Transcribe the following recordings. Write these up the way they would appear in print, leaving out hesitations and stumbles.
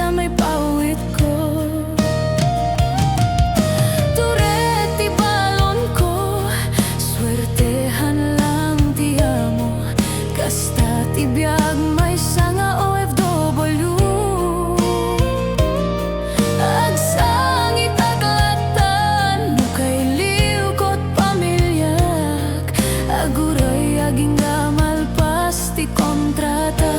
sa may pawit ko. Tureti balon ko, swertehan lang tiya mo. Kasta tibiyag may sanga OFW. Agsangit aglatan, mukay liukot pamilyak. Aguray aging gamal pasti kontratan.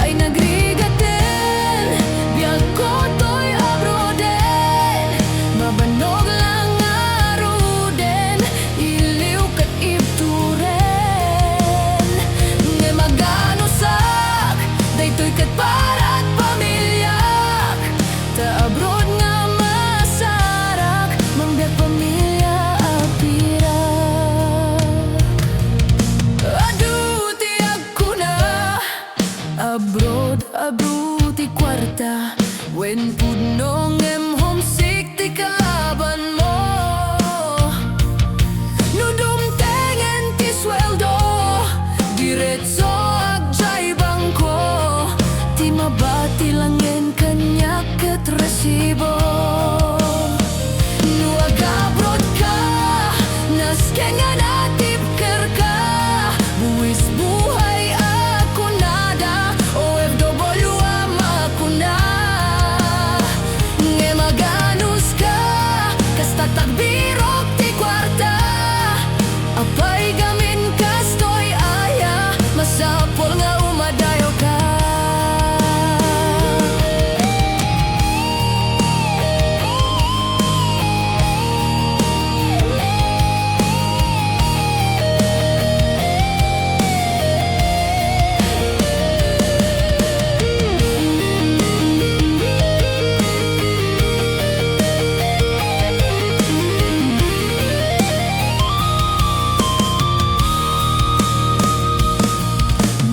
Ay nagrigaten, biyag ko to'y abroden. Mabanog lang aruden, iliw kat ibturen. Ngay maganusak, daytoy kat parat pamilyak. Ta abroad nga masarak, mangbiag pamilya apirak. Aduti ako na abroad, abruti kwarta. When punong homesick ti kalaban mo. Nudumtengen ti sweldo, diretso agjay bangko. Ti mabati langin kanyak ket resibo. Nuag abroad ka, naskenga natip kerka. Buwis buhay ako nada, OFW ako na. Nge maganus ka, kasta tagbirok ti kwarta. Apay gamin kastoy aya, masapol nga umadayo ka.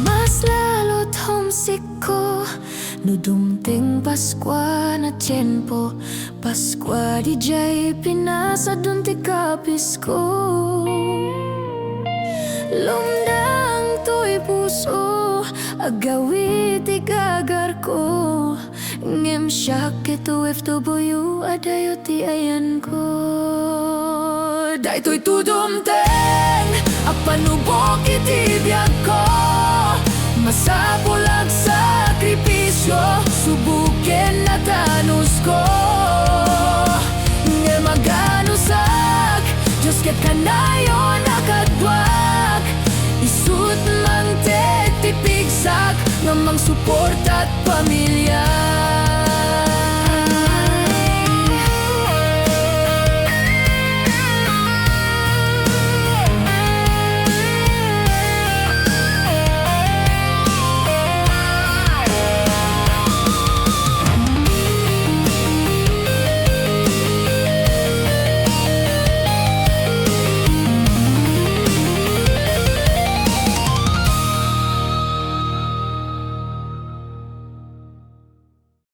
Mas lalo't homesick ko, nudumting Paskwa na tiyempo. Paskwa di jay pinasa dun ti kapis ko. Lumdang to'y puso, agawit igagar ko. Ngem syakit OFW, adayo ti ayan ko. Daytoy tudumteng, apanubok iti biyag ko. Masapulag sakripisyo, subukin na tanus ko. Nga maganusak, Diyos ket kanayon akadwak. Isut mang tipigsak, nga mang suporta at pamilya.